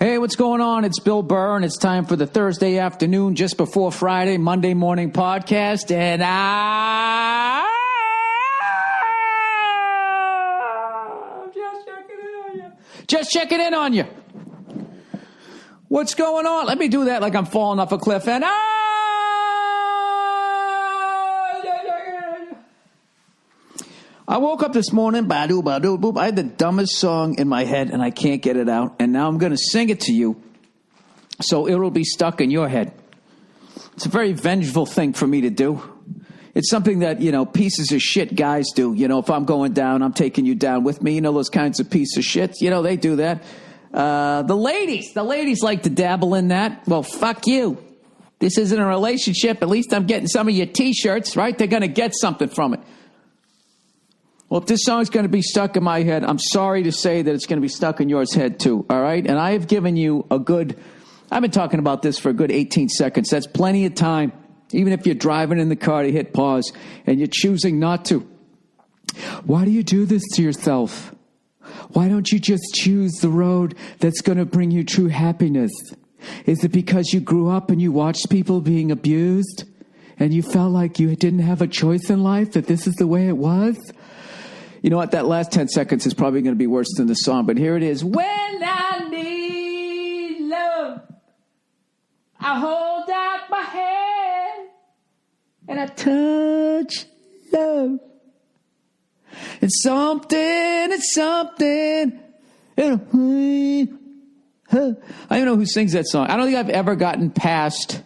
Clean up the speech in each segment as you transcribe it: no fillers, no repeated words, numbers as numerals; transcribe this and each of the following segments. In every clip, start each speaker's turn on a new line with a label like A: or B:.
A: Hey, what's going on? It's Bill Burr, and it's time for the Thursday afternoon, just before Friday, Monday morning podcast, and just checking in on you. What's going on? Let me do that like I'm falling off a cliff, and I woke up this morning, ba-doo, ba-doo, boop. I had the dumbest song in my head, and I can't get it out. And now I'm going to sing it to you, so it'll be stuck in your head. It's a very vengeful thing for me to do. It's something that, pieces of shit guys do. If I'm going down, I'm taking you down with me. Those kinds of pieces of shit. They do that. The ladies like to dabble in that. Well, fuck you. This isn't a relationship. At least I'm getting some of your T-shirts, right? They're going to get something from it. Well, if this song's going to be stuck in my head, I'm sorry to say that it's going to be stuck in yours head too, all right? And I have given you I've been talking about this for a good 18 seconds. That's plenty of time, even if you're driving in the car, to hit pause, and you're choosing not to. Why do you do this to yourself? Why don't you just choose the road that's going to bring you true happiness? Is it because you grew up and you watched people being abused, and you felt like you didn't have a choice in life, that this is the way it was? You know what? That last 10 seconds is probably going to be worse than the song, but here it is. When I need love, I hold out my hand and I touch love. It's something. I don't know who sings that song. I don't think I've ever gotten past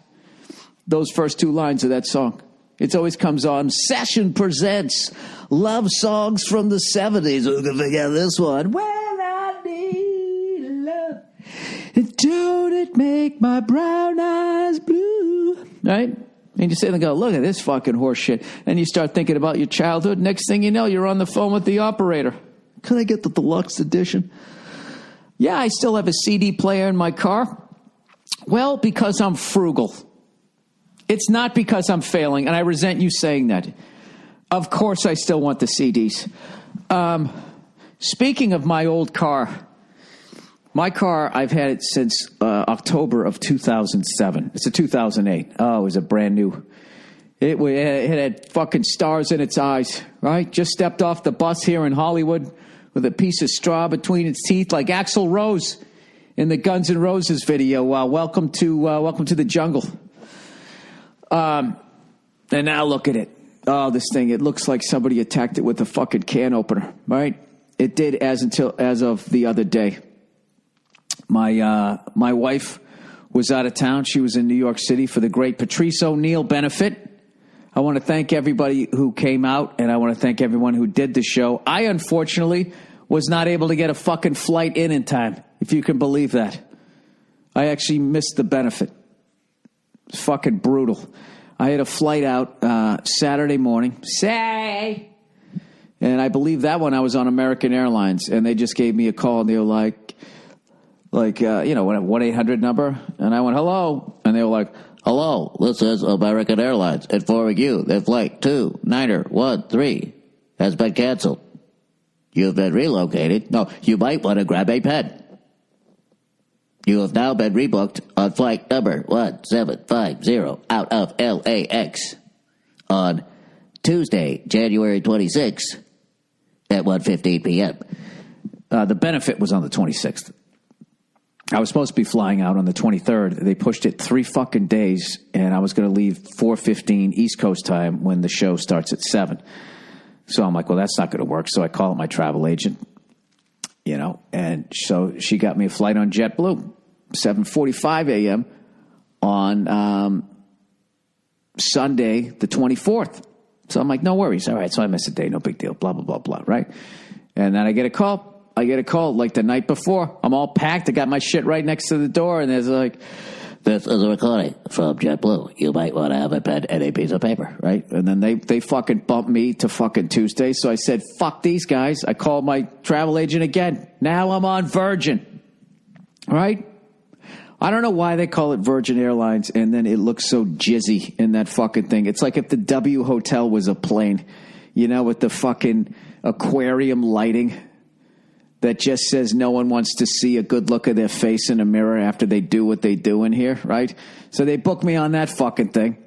A: those first two lines of that song. It always comes on. Session presents love songs from the 70s. Who can figure out this one? When I need love, and don't it make my brown eyes blue? Right? And you sit and go, look at this fucking horse shit. And you start thinking about your childhood. Next thing you know, you're on the phone with the operator. Can I get the deluxe edition? Yeah, I still have a CD player in my car. Well, because I'm frugal. It's not because I'm failing, and I resent you saying that. Of course I still want the CDs. Speaking of my old car, I've had it since October of 2007. It's a 2008. Oh, it was a brand new. It had fucking stars in its eyes, right? Just stepped off the bus here in Hollywood with a piece of straw between its teeth like Axl Rose in the Guns N' Roses video. Welcome to the jungle. And now look at it. Oh, this thing, it looks like somebody attacked it with a fucking can opener, right? It did as of the other day. My wife was out of town. She was in New York City for the great Patrice O'Neill benefit. I want to thank everybody who came out, and I want to thank everyone who did the show. I, unfortunately, was not able to get a fucking flight in time, if you can believe that. I actually missed the benefit. It's fucking brutal. I had a flight out Saturday morning. And I believe that one I was on American Airlines, and they just gave me a call, and they were like, 1-800 number, and I went, hello, and they were like, hello, this is American Airlines informing you that flight 2913 has been canceled. You've been relocated. No, you might want to grab a pen. You have now been rebooked on flight number 1750 out of LAX on Tuesday, January 26th at 1:15 p.m. The benefit was on the 26th. I was supposed to be flying out on the 23rd. They pushed it 3 fucking days, and I was going to leave 4:15 East Coast time when the show starts at 7. So I'm like, well, that's not going to work. So I call up my travel agent, and so she got me a flight on JetBlue. 7:45 a.m. on Sunday, the 24th. So I'm like, no worries. All right, so I missed a day, no big deal, blah, blah, blah, blah, right? And then I get a call like the night before. I'm all packed. I got my shit right next to the door, and there's like, this is a recording from JetBlue. You might want to have a pen and a piece of paper, right? And then they fucking bumped me to fucking Tuesday. So I said, fuck these guys. I called my travel agent again. Now I'm on Virgin, right? I don't know why they call it Virgin Airlines, and then it looks so jizzy in that fucking thing. It's like if the W Hotel was a plane, with the fucking aquarium lighting.
B: that just says no one wants to see a good look of their face in a mirror after they do what they do in here, right? So they booked me on that fucking thing.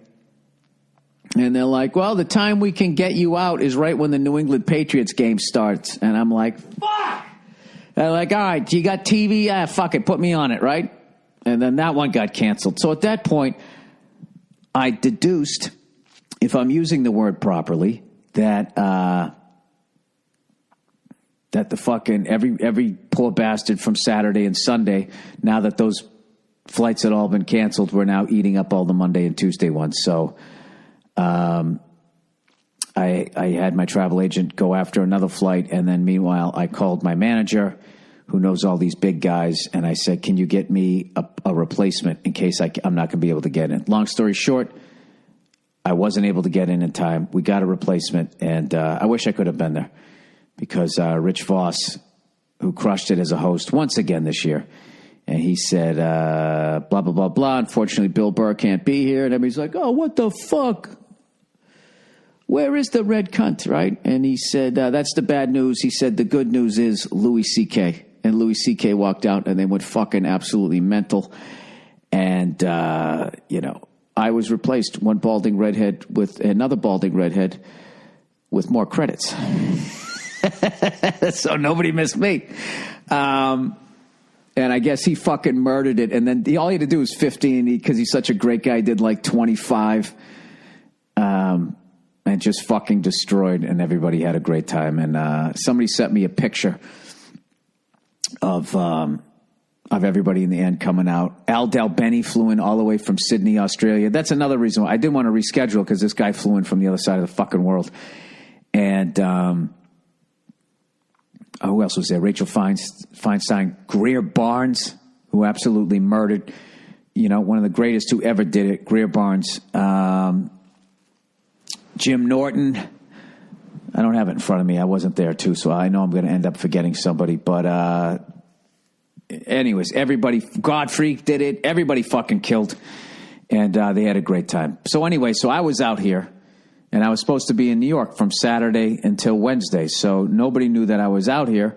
B: And they're like, well, the time we can get you out is right when the New England Patriots game starts. And I'm like, fuck! They're like, all right, you got TV? Yeah, fuck it, put me on it, right? And then that one got canceled. So at that point, I deduced, if I'm using the word properly, that the fucking every poor bastard from Saturday and Sunday, now that those flights had all been canceled, were now eating up all the Monday and Tuesday ones. So I had my travel agent go after another flight, and then meanwhile I called my manager, who knows all these big guys, and I said, can you get me a replacement in case I'm not going to be able to get in? Long story short, I wasn't able to get in time. We got a replacement, and I wish I could have been there, because Rich Voss, who crushed it as a host once again this year, and he said, blah, blah, blah, blah. Unfortunately, Bill Burr can't be here. And everybody's like, oh, what the fuck? Where is the red cunt, right? And he said, that's the bad news. He said, the good news is Louis C.K. And Louis C.K. walked out, and they went fucking absolutely mental. And, I was replaced, one balding redhead with another balding redhead with more credits. So nobody missed me. And I guess he fucking murdered it. And then all he had to do was 15, because he's such a great guy, did like 25. And just fucking destroyed, and everybody had a great time. And somebody sent me a picture of everybody in the end coming out. Al Dalbeni flew in all the way from Sydney, Australia. That's another reason why I didn't want to reschedule, because this guy flew in from the other side of the fucking world. And who else was there? Rachel Feinstein, Greer Barnes, who absolutely murdered, one of the greatest who ever did it, Greer Barnes. Jim Norton. I don't have it in front of me. I wasn't there too, so I know I'm going to end up forgetting somebody. But anyways, everybody, Godfrey did it. Everybody fucking killed. And they had a great time. So anyway, so I was out here, and I was supposed to be in New York from Saturday until Wednesday. So nobody knew that I was out here,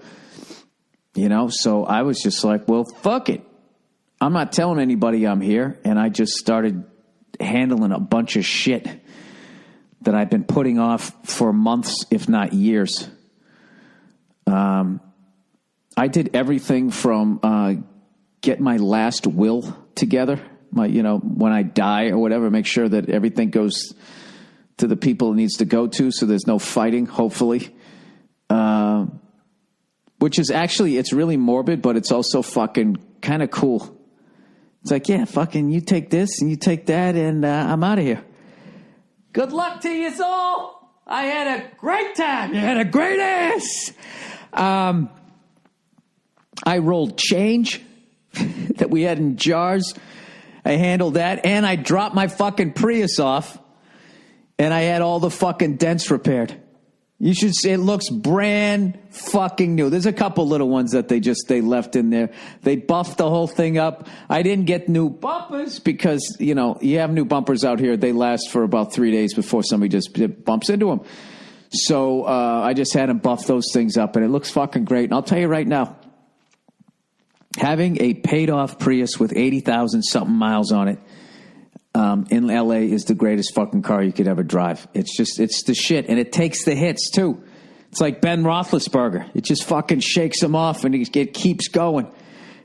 B: So I was just like, well, fuck it. I'm not telling anybody I'm here. And I just started handling a bunch of shit that I've been putting off for months, if not years. I did everything from get my last will together, when I die or whatever, make sure that everything goes to the people it needs to go to, so there's no fighting, hopefully. Which is actually, it's really morbid, but it's also fucking kind of cool. It's like, yeah, fucking you take this and you take that, and I'm out of here. Good luck to you all. I had a great time. You had a great ass. I rolled change that we had in jars. I handled that, and I dropped my fucking Prius off, and I had all the fucking dents repaired. You should see, it looks brand fucking new. There's a couple little ones that they left in there. They buffed the whole thing up. I didn't get new bumpers because, you have new bumpers out here. They last for about 3 days before somebody just bumps into them. So I just had them buff those things up, and it looks fucking great. And I'll tell you right now, having a paid-off Prius with 80,000 something miles on it in L.A. is the greatest fucking car you could ever drive. It's the shit, and it takes the hits, too. It's like Ben Roethlisberger. It just fucking shakes him off, and it keeps going.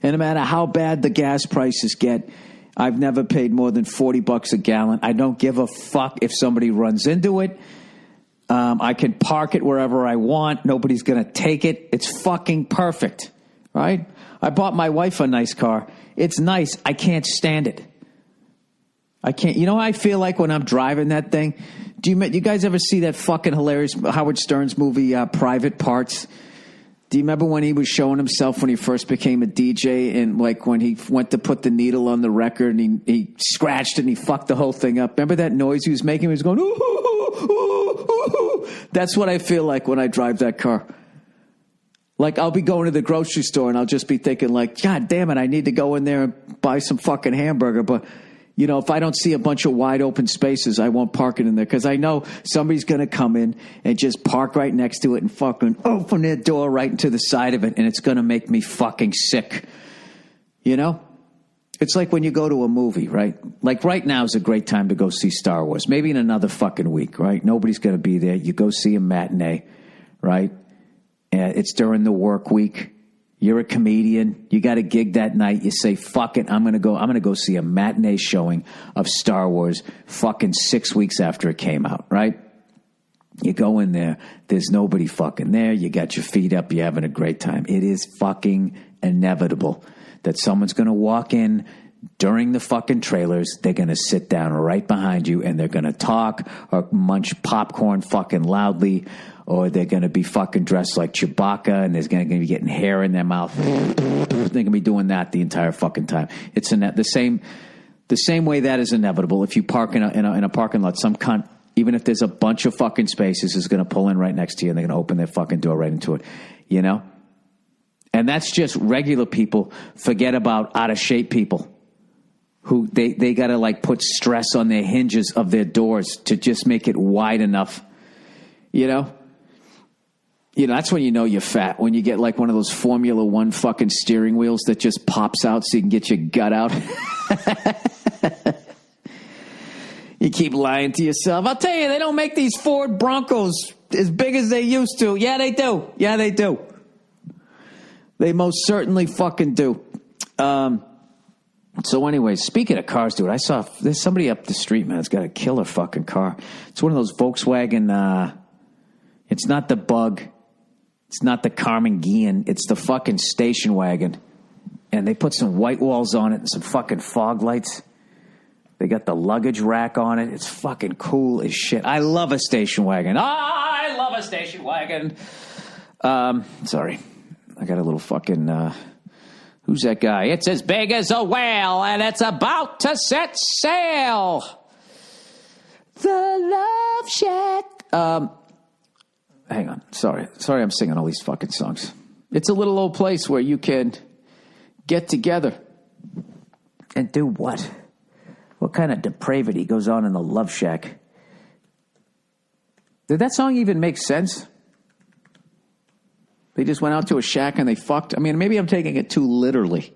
B: And no matter how bad the gas prices get, I've never paid more than $40 a gallon. I don't give a fuck if somebody runs into it. I can park it wherever I want. Nobody's going to take it. It's fucking perfect, right? I bought my wife a nice car. It's nice. I can't stand it. I can't. You know how I feel like when I'm driving that thing? Do you guys ever see that fucking hilarious Howard Stern's movie, Private Parts? Do you remember when he was showing himself when he first became a DJ, and like when he went to put the needle on the record and he scratched it and he fucked the whole thing up? Remember that noise he was making? He was going, ooh, ooh, ooh, ooh. That's what I feel like when I drive that car. Like, I'll be going to the grocery store and I'll just be thinking like, God damn it, I need to go in there and buy some fucking hamburger. But if I don't see a bunch of wide open spaces, I won't park it in there because I know somebody's going to come in and just park right next to it and fucking open their door right into the side of it, and it's going to make me fucking sick. It's like when you go to a movie, right? Like right now is a great time to go see Star Wars. Maybe in another fucking week, right? Nobody's going to be there. You go see a matinee, right? And it's during the work week. You're a comedian. You got a gig that night. You say, fuck it. I'm going to go see a matinee showing of Star Wars fucking 6 weeks after it came out, right? You go in there. There's nobody fucking there. You got your feet up. You're having a great time. It is fucking inevitable that someone's going to walk in during the fucking trailers. They're going to sit down right behind you and they're going to talk or munch popcorn fucking loudly, or they're going to be fucking dressed like Chewbacca and there's going to be getting hair in their mouth. They're going to be doing that the entire fucking time. It's the same way that is inevitable. If you park in a parking lot, some cunt, even if there's a bunch of fucking spaces, is going to pull in right next to you and they're going to open their fucking door right into it, And that's just regular people. Forget about out of shape people who they got to like put stress on their hinges of their doors to just make it wide enough, that's when you're fat. When you get like one of those Formula One fucking steering wheels that just pops out so you can get your gut out. You keep lying to yourself. I'll tell you, they don't make these Ford Broncos as big as they used to. Yeah, they do. They most certainly fucking do. So anyways, speaking of cars, dude, I saw there's somebody up the street, man. It's got a killer fucking car. It's one of those Volkswagen. It's not the Bug. It's not the Carmen Gian. It's the fucking station wagon. And they put some white walls on it and some fucking fog lights. They got the luggage rack on it. It's fucking cool as shit. I love a station wagon. I love a station wagon. Sorry. I got a little fucking, who's that guy? It's as big as a whale, and it's about to set sail. The Love Shack. Hang on. Sorry, I'm singing all these fucking songs. It's a little old place where you can get together. And do what? What kind of depravity goes on in the Love Shack? Did that song even make sense? They just went out to a shack and they fucked. I mean, maybe I'm taking it too literally.